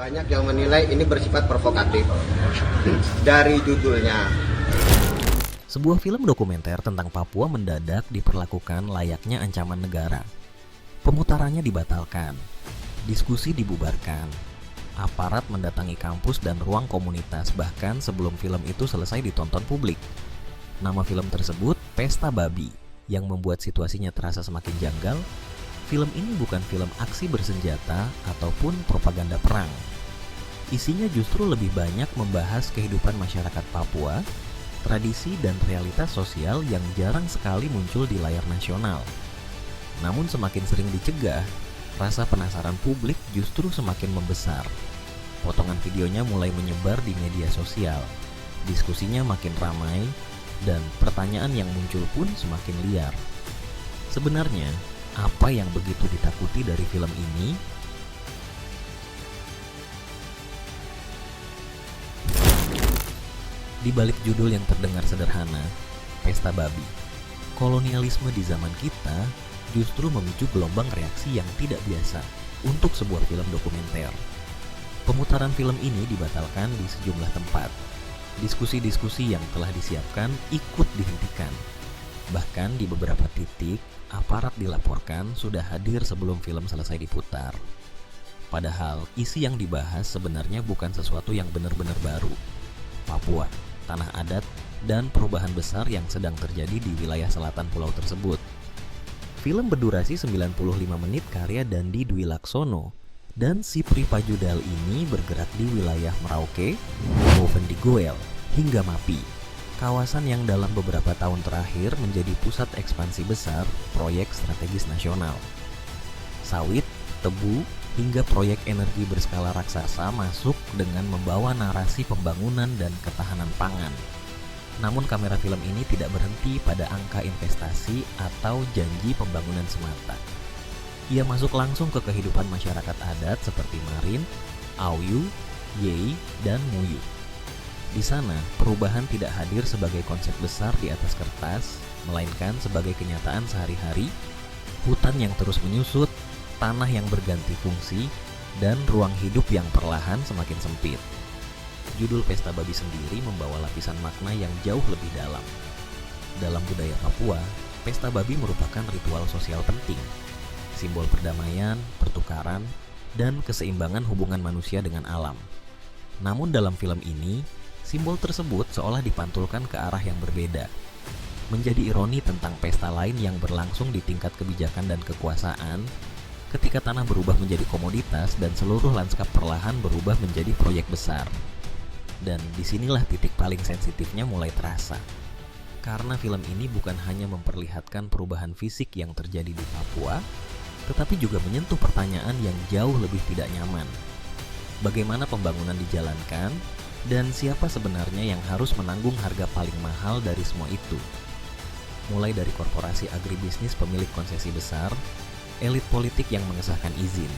Banyak yang menilai ini bersifat provokatif dari judulnya. Sebuah film dokumenter tentang Papua mendadak diperlakukan layaknya ancaman negara. Pemutarannya dibatalkan, diskusi dibubarkan, aparat mendatangi kampus dan ruang komunitas bahkan sebelum film itu selesai ditonton publik. Nama film tersebut Pesta Babi, yang membuat situasinya terasa semakin janggal. Film ini bukan film aksi bersenjata ataupun propaganda perang. Isinya justru lebih banyak membahas kehidupan masyarakat Papua, tradisi dan realitas sosial yang jarang sekali muncul di layar nasional. Namun semakin sering dicegah, rasa penasaran publik justru semakin membesar. Potongan videonya mulai menyebar di media sosial, diskusinya makin ramai, dan pertanyaan yang muncul pun semakin liar. Sebenarnya, apa yang begitu ditakuti dari film ini? Di balik judul yang terdengar sederhana, Pesta Babi, kolonialisme di zaman kita justru memicu gelombang reaksi yang tidak biasa untuk sebuah film dokumenter. Pemutaran film ini dibatalkan di sejumlah tempat. Diskusi-diskusi yang telah disiapkan ikut dihentikan. Bahkan di beberapa titik, aparat dilaporkan sudah hadir sebelum film selesai diputar. Padahal isi yang dibahas sebenarnya bukan sesuatu yang benar-benar baru. Papua, tanah adat, dan perubahan besar yang sedang terjadi di wilayah selatan pulau tersebut. Film berdurasi 95 menit karya Dandi Dwi Laksono dan Sipri Pajudal ini bergerak di wilayah Merauke, Bovendigul, hingga Mapi, kawasan yang dalam beberapa tahun terakhir menjadi pusat ekspansi besar proyek strategis nasional. Sawit, tebu, hingga proyek energi berskala raksasa masuk dengan membawa narasi pembangunan dan ketahanan pangan. Namun kamera film ini tidak berhenti pada angka investasi atau janji pembangunan semata. Ia masuk langsung ke kehidupan masyarakat adat seperti Marin, Auyu, Yei, dan Muyu. Di sana, perubahan tidak hadir sebagai konsep besar di atas kertas, melainkan sebagai kenyataan sehari-hari, hutan yang terus menyusut, tanah yang berganti fungsi, dan ruang hidup yang perlahan semakin sempit. Judul Pesta Babi sendiri membawa lapisan makna yang jauh lebih dalam. Dalam budaya Papua, Pesta Babi merupakan ritual sosial penting, simbol perdamaian, pertukaran, dan keseimbangan hubungan manusia dengan alam. Namun dalam film ini, simbol tersebut seolah dipantulkan ke arah yang berbeda. Menjadi ironi tentang pesta lain yang berlangsung di tingkat kebijakan dan kekuasaan, ketika tanah berubah menjadi komoditas dan seluruh lanskap perlahan berubah menjadi proyek besar. Dan disinilah titik paling sensitifnya mulai terasa. Karena film ini bukan hanya memperlihatkan perubahan fisik yang terjadi di Papua, tetapi juga menyentuh pertanyaan yang jauh lebih tidak nyaman. Bagaimana pembangunan dijalankan, dan siapa sebenarnya yang harus menanggung harga paling mahal dari semua itu? Mulai dari korporasi agribisnis pemilik konsesi besar, elit politik yang mengesahkan izin,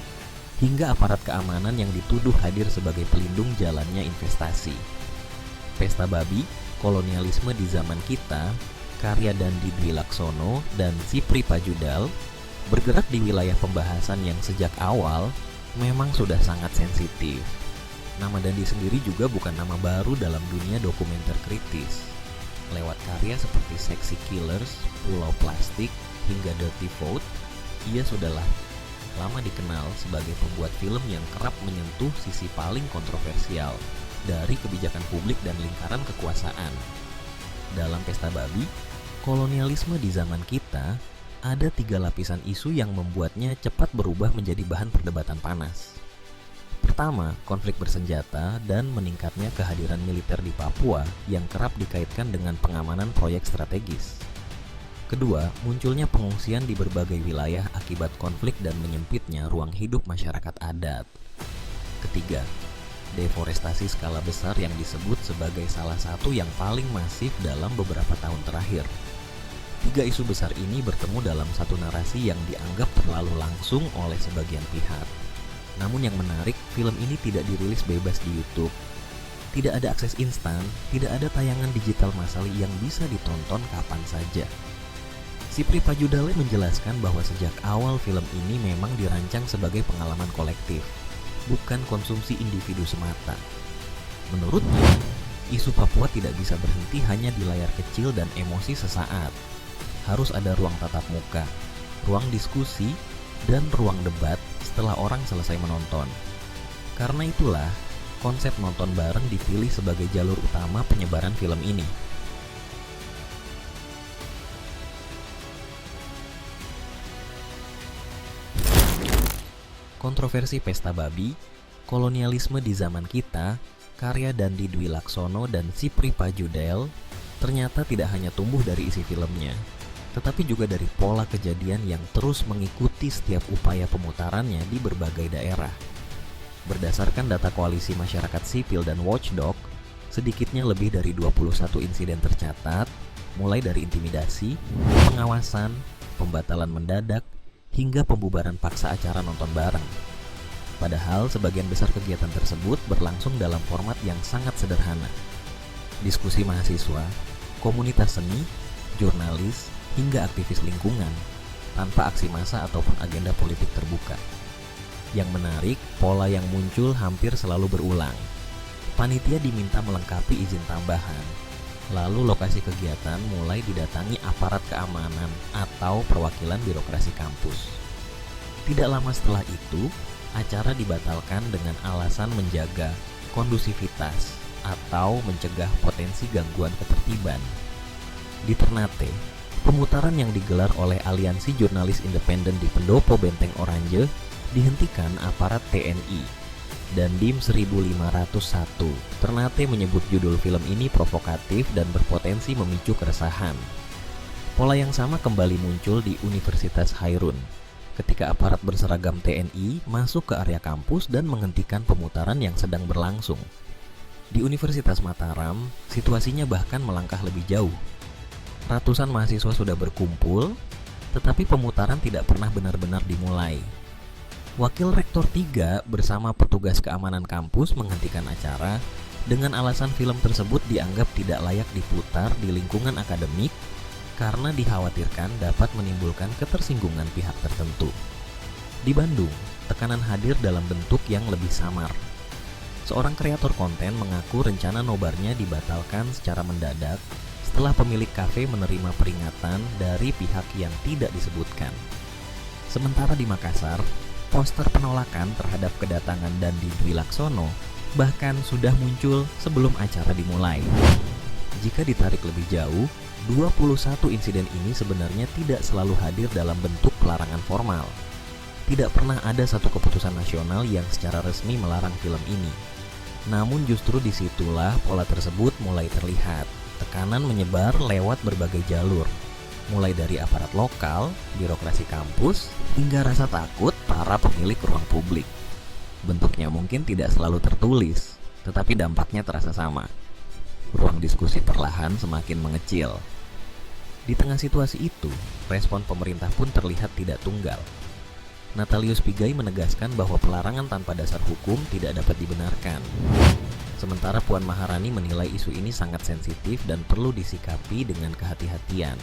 hingga aparat keamanan yang dituduh hadir sebagai pelindung jalannya investasi. Pesta Babi, kolonialisme di zaman kita, karya Dandi Dwi Laksono dan Sipri Pajudal, bergerak di wilayah pembahasan yang sejak awal memang sudah sangat sensitif. Nama Dandi sendiri juga bukan nama baru dalam dunia dokumenter kritis. Lewat karya seperti Sexy Killers, Pulau Plastik, hingga Dirty Vote, ia sudahlah lama dikenal sebagai pembuat film yang kerap menyentuh sisi paling kontroversial dari kebijakan publik dan lingkaran kekuasaan. Dalam Pesta Babi, kolonialisme di zaman kita, ada 3 lapisan isu yang membuatnya cepat berubah menjadi bahan perdebatan panas. Pertama, konflik bersenjata dan meningkatnya kehadiran militer di Papua yang kerap dikaitkan dengan pengamanan proyek strategis. Kedua, munculnya pengungsian di berbagai wilayah akibat konflik dan menyempitnya ruang hidup masyarakat adat. Ketiga, deforestasi skala besar yang disebut sebagai salah satu yang paling masif dalam beberapa tahun terakhir. 3 isu besar ini bertemu dalam satu narasi yang dianggap terlalu langsung oleh sebagian pihak. Namun yang menarik, film ini tidak dirilis bebas di YouTube. Tidak ada akses instan, tidak ada tayangan digital massal yang bisa ditonton kapan saja. Sipri Pajudale menjelaskan bahwa sejak awal film ini memang dirancang sebagai pengalaman kolektif. bukan konsumsi individu semata. Menurutnya, isu Papua tidak bisa berhenti hanya di layar kecil dan emosi sesaat. Harus ada ruang tatap muka, ruang diskusi, dan ruang debat setelah orang selesai menonton. Karena itulah, konsep nonton bareng dipilih sebagai jalur utama penyebaran film ini. Kontroversi Pesta Babi, kolonialisme di zaman kita, karya Dandi Dwi Laksono dan Sipri Pajudel ternyata tidak hanya tumbuh dari isi filmnya, tetapi juga dari pola kejadian yang terus mengikuti setiap upaya pemutarannya di berbagai daerah. Berdasarkan data Koalisi Masyarakat Sipil dan Watchdog, sedikitnya lebih dari 21 insiden tercatat, mulai dari intimidasi, pengawasan, pembatalan mendadak, hingga pembubaran paksa acara nonton bareng. Padahal sebagian besar kegiatan tersebut berlangsung dalam format yang sangat sederhana. Diskusi mahasiswa, komunitas seni, jurnalis, hingga aktivis lingkungan, tanpa aksi massa ataupun agenda politik terbuka. Yang menarik, pola yang muncul hampir selalu berulang. Panitia diminta melengkapi izin tambahan, lalu lokasi kegiatan mulai didatangi aparat keamanan atau perwakilan birokrasi kampus. Tidak lama setelah itu, acara dibatalkan dengan alasan menjaga kondusivitas atau mencegah potensi gangguan ketertiban. Di Ternate, pemutaran yang digelar oleh Aliansi Jurnalis Independen di Pendopo Benteng Oranje dihentikan aparat TNI. Dan DIM 1501, Ternate menyebut judul film ini provokatif dan berpotensi memicu keresahan. Pola yang sama kembali muncul di Universitas Hairun, ketika aparat berseragam TNI masuk ke area kampus dan menghentikan pemutaran yang sedang berlangsung. Di Universitas Mataram, situasinya bahkan melangkah lebih jauh. Ratusan mahasiswa sudah berkumpul, tetapi pemutaran tidak pernah benar-benar dimulai. Wakil Rektor 3 bersama petugas keamanan kampus menghentikan acara dengan alasan film tersebut dianggap tidak layak diputar di lingkungan akademik karena dikhawatirkan dapat menimbulkan ketersinggungan pihak tertentu. Di Bandung, tekanan hadir dalam bentuk yang lebih samar. Seorang kreator konten mengaku rencana nobarnya dibatalkan secara mendadak setelah pemilik kafe menerima peringatan dari pihak yang tidak disebutkan. Sementara di Makassar, poster penolakan terhadap kedatangan Dandi Dwi Laksono bahkan sudah muncul sebelum acara dimulai. Jika ditarik lebih jauh, 21 insiden ini sebenarnya tidak selalu hadir dalam bentuk pelarangan formal. Tidak pernah ada satu keputusan nasional yang secara resmi melarang film ini. Namun justru disitulah pola tersebut mulai terlihat. Tekanan menyebar lewat berbagai jalur, mulai dari aparat lokal, birokrasi kampus, hingga rasa takut para pemilik ruang publik. Bentuknya mungkin tidak selalu tertulis, tetapi dampaknya terasa sama. Ruang diskusi perlahan semakin mengecil. Di tengah situasi itu, respon pemerintah pun terlihat tidak tunggal. Natalius Pigai menegaskan bahwa pelarangan tanpa dasar hukum tidak dapat dibenarkan. Sementara Puan Maharani menilai isu ini sangat sensitif dan perlu disikapi dengan kehati-hatian.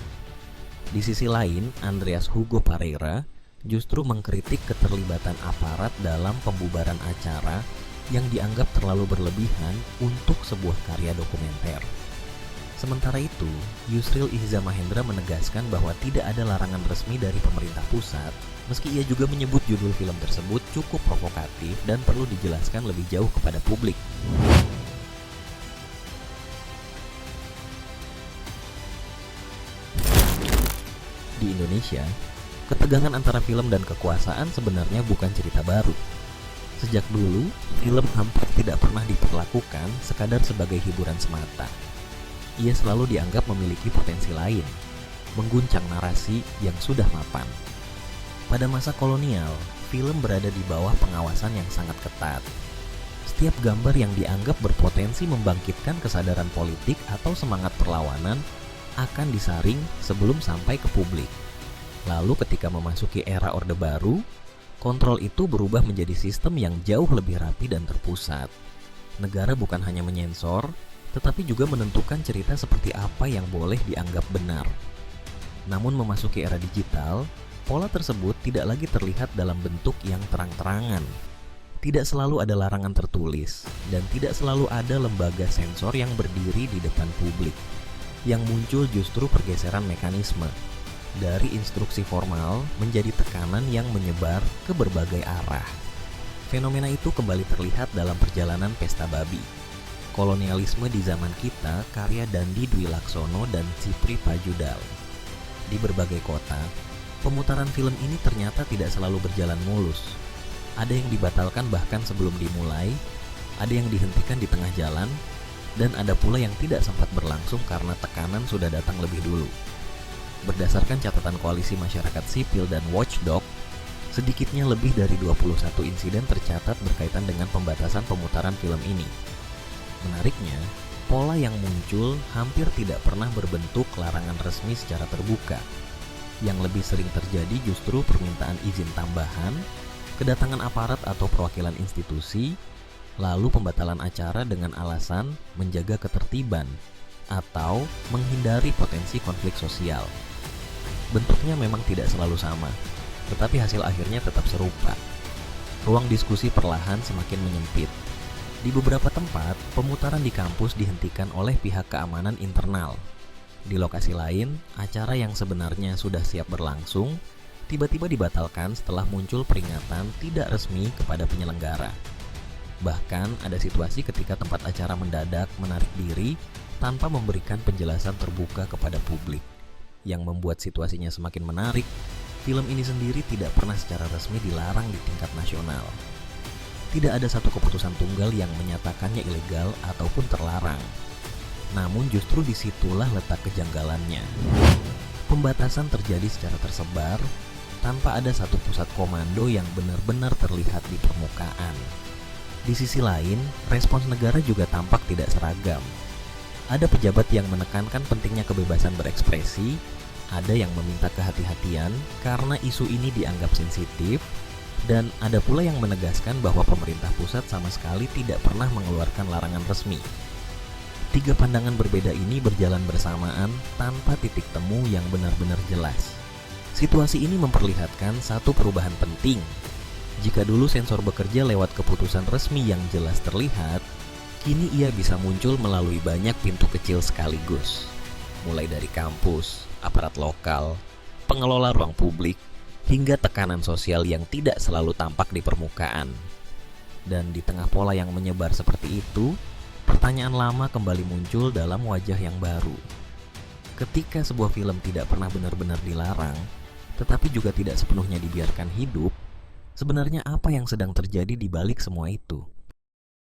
Di sisi lain, Andreas Hugo Pareira justru mengkritik keterlibatan aparat dalam pembubaran acara yang dianggap terlalu berlebihan untuk sebuah karya dokumenter. Sementara itu, Yusril Ihza Mahendra menegaskan bahwa tidak ada larangan resmi dari pemerintah pusat, meski ia juga menyebut judul film tersebut cukup provokatif dan perlu dijelaskan lebih jauh kepada publik. Di Indonesia, ketegangan antara film dan kekuasaan sebenarnya bukan cerita baru. Sejak dulu, film hampir tidak pernah diperlakukan sekadar sebagai hiburan semata. Ia selalu dianggap memiliki potensi lain, mengguncang narasi yang sudah mapan. Pada masa kolonial, film berada di bawah pengawasan yang sangat ketat. Setiap gambar yang dianggap berpotensi membangkitkan kesadaran politik atau semangat perlawanan akan disaring sebelum sampai ke publik. Lalu ketika memasuki era Orde Baru, kontrol itu berubah menjadi sistem yang jauh lebih rapi dan terpusat. Negara bukan hanya menyensor, tetapi juga menentukan cerita seperti apa yang boleh dianggap benar. Namun memasuki era digital, pola tersebut tidak lagi terlihat dalam bentuk yang terang-terangan. Tidak selalu ada larangan tertulis, dan tidak selalu ada lembaga sensor yang berdiri di depan publik. Yang muncul justru pergeseran mekanisme, dari instruksi formal menjadi tekanan yang menyebar ke berbagai arah. Fenomena itu kembali terlihat dalam perjalanan Pesta Babi. Kolonialisme di zaman kita, karya Dandi Dwi Laksono dan Cipri Pajudal. Di berbagai kota, pemutaran film ini ternyata tidak selalu berjalan mulus. Ada yang dibatalkan bahkan sebelum dimulai, ada yang dihentikan di tengah jalan, dan ada pula yang tidak sempat berlangsung karena tekanan sudah datang lebih dulu. Berdasarkan catatan Koalisi Masyarakat Sipil dan Watchdog, sedikitnya lebih dari 21 insiden tercatat berkaitan dengan pembatasan pemutaran film ini. Menariknya, pola yang muncul hampir tidak pernah berbentuk larangan resmi secara terbuka. Yang lebih sering terjadi justru permintaan izin tambahan, kedatangan aparat atau perwakilan institusi, lalu pembatalan acara dengan alasan menjaga ketertiban atau menghindari potensi konflik sosial. Bentuknya memang tidak selalu sama, tetapi hasil akhirnya tetap serupa. Ruang diskusi perlahan semakin menyempit. Di beberapa tempat, pemutaran di kampus dihentikan oleh pihak keamanan internal. Di lokasi lain, acara yang sebenarnya sudah siap berlangsung tiba-tiba dibatalkan setelah muncul peringatan tidak resmi kepada penyelenggara. Bahkan ada situasi ketika tempat acara mendadak menarik diri tanpa memberikan penjelasan terbuka kepada publik. Yang membuat situasinya semakin menarik, film ini sendiri tidak pernah secara resmi dilarang di tingkat nasional. Tidak ada satu keputusan tunggal yang menyatakannya ilegal ataupun terlarang. Namun justru disitulah letak kejanggalannya. Pembatasan terjadi secara tersebar, tanpa ada satu pusat komando yang benar-benar terlihat di permukaan. Di sisi lain, respons negara juga tampak tidak seragam. Ada pejabat yang menekankan pentingnya kebebasan berekspresi, ada yang meminta kehati-hatian karena isu ini dianggap sensitif, dan ada pula yang menegaskan bahwa pemerintah pusat sama sekali tidak pernah mengeluarkan larangan resmi. Tiga pandangan berbeda ini berjalan bersamaan tanpa titik temu yang benar-benar jelas. Situasi ini memperlihatkan satu perubahan penting. Jika dulu sensor bekerja lewat keputusan resmi yang jelas terlihat, kini ia bisa muncul melalui banyak pintu kecil sekaligus. Mulai dari kampus, aparat lokal, pengelola ruang publik, hingga tekanan sosial yang tidak selalu tampak di permukaan. Dan di tengah pola yang menyebar seperti itu, pertanyaan lama kembali muncul dalam wajah yang baru. Ketika sebuah film tidak pernah benar-benar dilarang, tetapi juga tidak sepenuhnya dibiarkan hidup, sebenarnya apa yang sedang terjadi di balik semua itu?